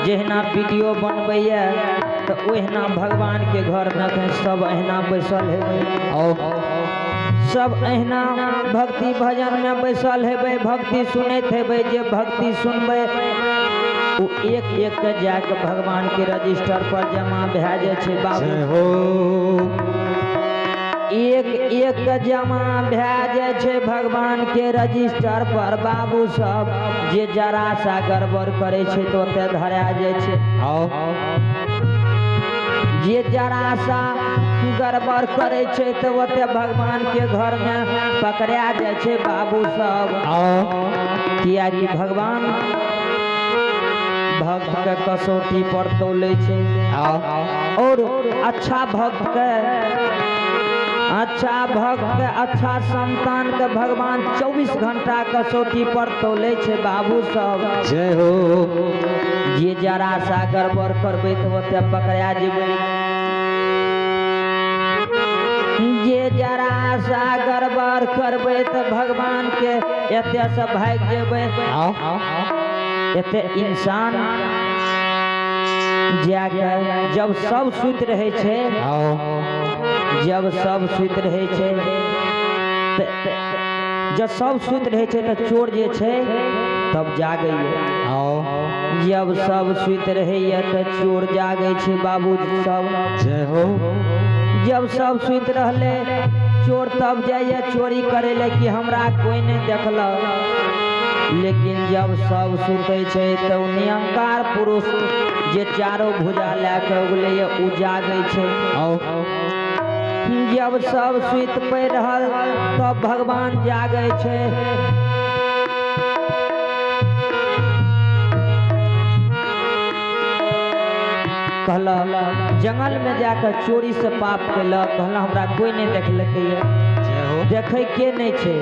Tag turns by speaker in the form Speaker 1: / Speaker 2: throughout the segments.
Speaker 1: जहिना वीडियो बनबैया तो ओहिना भगवान के घर में सब अहिना बैसल हेबै, सब अहिना भक्ति भजन में बैसल हेबै, भक्ति सुनैत हेबै। जे भक्ति सुनबै वो एक एक के जाके भगवान के रजिस्टर पर जमा भए जाए छे बाबू, एक एक के जमा भए जाए छे भगवान के रजिस्टर पर बाबू। सब जे जरा सा गड़बड़ करे छे तो ओते धरा जाए छे, जे जरा सा गड़बड़ करे छे तो ओते भगवान के घर में पकड़ा जाए छे बाबू सब। किया कि भगवान भक्त के कसौटी पर तौले छे और अच्छा भक्त के अच्छा संतान के भगवान 24 घंटा कसौटी पर तौले छे बाबू सब।
Speaker 2: जय हो।
Speaker 1: जे जरा सा गड़बड़ करबे तो ओते पकड़ा जेबै, जे जरा सा गड़बड़ करबे तो भगवान के एते से भाग जेबै। एते इंसान जाके जब सब सुत रहे छे, जब सब सुत रहे छे जब सब सुत रहे छे तो चोर जे छे तब जागे। जब सब सुत रहे तो चोर जागे छे बाबू सब।
Speaker 2: जय हो।
Speaker 1: जब सब सुत रहले चोर तब जाइए चोरी करे ले कि हमरा कोई नहीं देखला। लेकिन जब सब सुते छे तो नियंकार पुरुष जे चारों भुजा लेके उगले उ जागे छे। जब सब सुत पे रहल तब भगवान जागे छे। कहला जंगल में जाकर चोरी से पाप कैला, कहला हमरा कोई नहीं देखलकै, देखे के नहीं छे।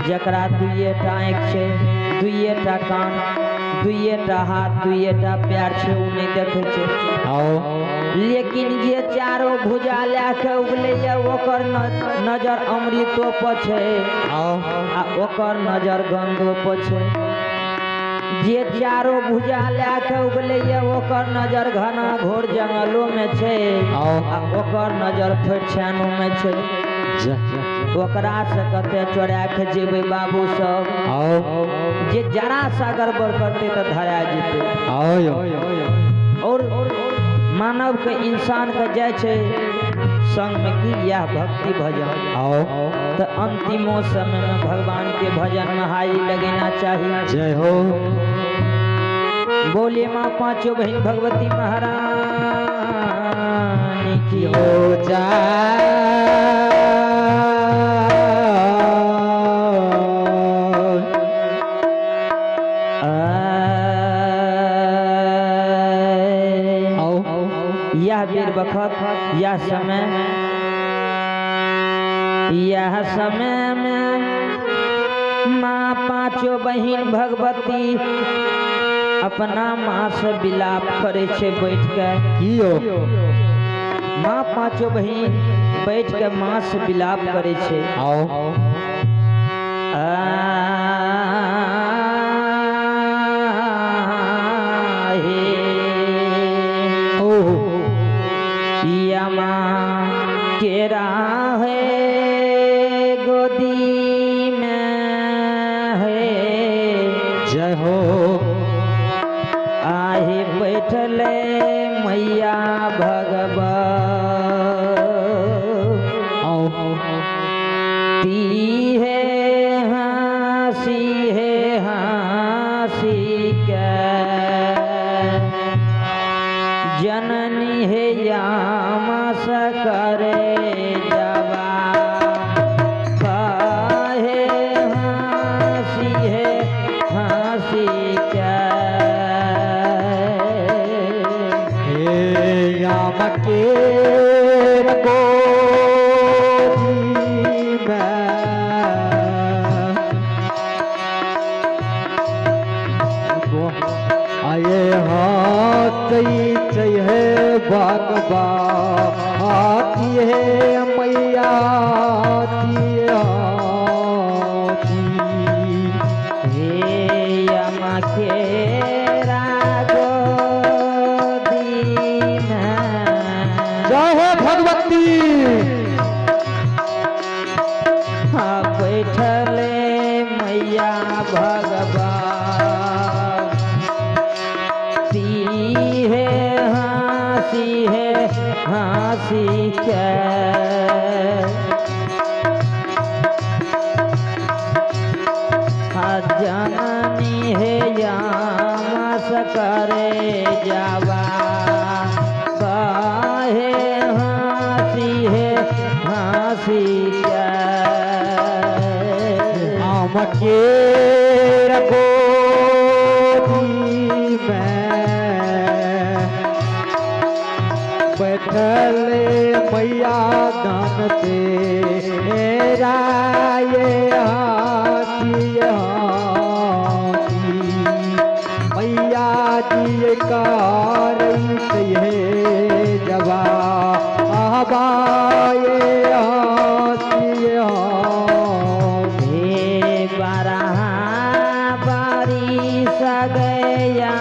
Speaker 1: जकरा दुइये टा आँख छे, दुइये टा कान, दुइये टा हाथ, दुइये टा पैर छे उ नहीं देखे छे। लेकिन जे चारों भुजा लेके उगले ओकर नजर अमृतो पर छे आ ओकर नजर गंगो पर छे। जे चारों भुजा लेके उगले ओकर नजर घना घोर जंगलों में छे आ ओकर नजर फैछानो में छे। ओकरा से कते चोरा के जेबे बाबू सब। जे जरा सा गड़बड़ करते तो धरा जेते। और मानव के इंसान के जाए छे संग में की यह भक्ति भजन तो अंतिमो समय में भगवान के भजन में हाई लगेना चाहिए।
Speaker 2: जय हो।
Speaker 1: बोले माँ पांचों बहन भगवती महारानी की
Speaker 2: हो जाए।
Speaker 1: यह बेर बखत यह समय में माँ पांचों बहन भगवती अपना माँ से विलाप करे छे बैठ के। माँ पांचों बहन बैठ के माँ से विलाप करे छे। केरा है गोदी में है।
Speaker 2: जय हो।
Speaker 1: आहे बैठले मैया भगवती है हंसी के जननी है यामस करे
Speaker 2: आए हाथ चाहिए बागबा आती है मैया आती
Speaker 1: हे यमा के रागो हंसी के जननी है यामस करे जावा काहे हंसी है हंसी के
Speaker 2: हम के गोदी में बैठल मैया दान तेरा ये हाथी हाथी मैया जी कारई है जवा आबाए हाथी हाथी
Speaker 1: हे बरहा बारी सगया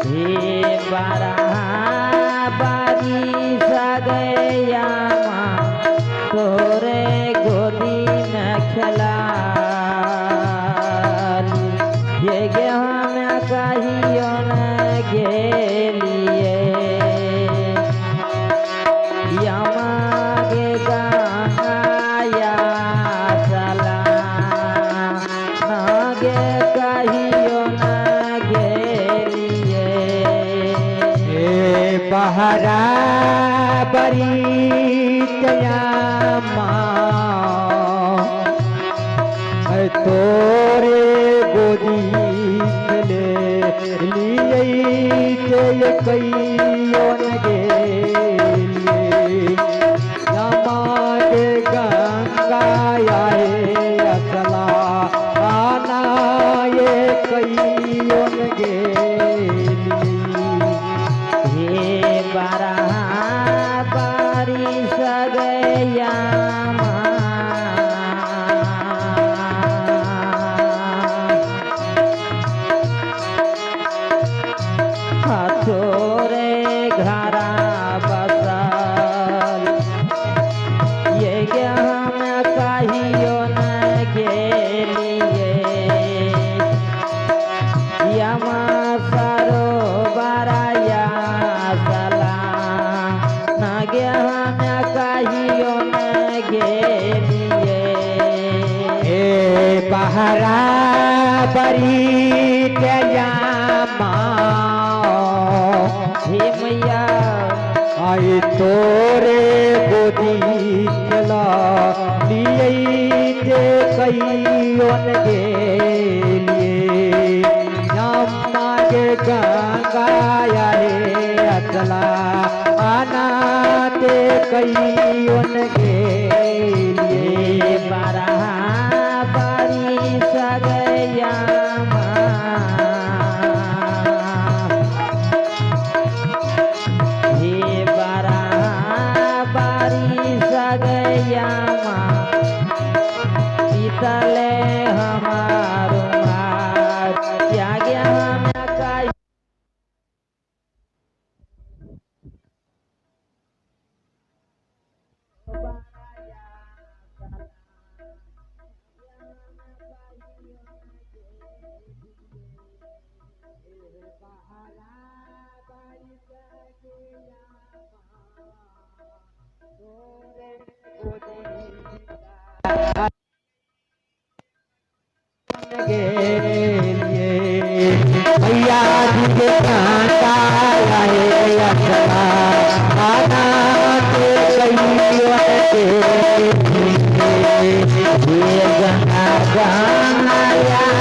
Speaker 1: हे बरहा बारी सगया तोरे गोदी में खेला ये गे हम कहियो न गेलिए यमा गे गंगाया चला न गे कहियो न गेलिए
Speaker 2: ए बहरा बरी तोरे गोदी ले लिए कईयों गे के गंगा आए असला आना ये कईयों गे
Speaker 1: हे बरहा बारी सगया तोरे घरा बसल ये गे हम कहियो न गेलिए यमा सरोवरया सला न गे हम कहियो न गेलिए
Speaker 2: ए बहरा बरी
Speaker 1: हे मैया
Speaker 2: आई तोरे गोदी चला लिए कईयों गे लिए यमुना के गंगा रे अचला आना ते कईयों गे लिए
Speaker 1: बरहा बारी सगया हे बरहा बारी सगया पीतले हमारो त्याग हम कही
Speaker 2: भैया जी के कांटा आए असला आना के कईयों के ये गंगा गंगा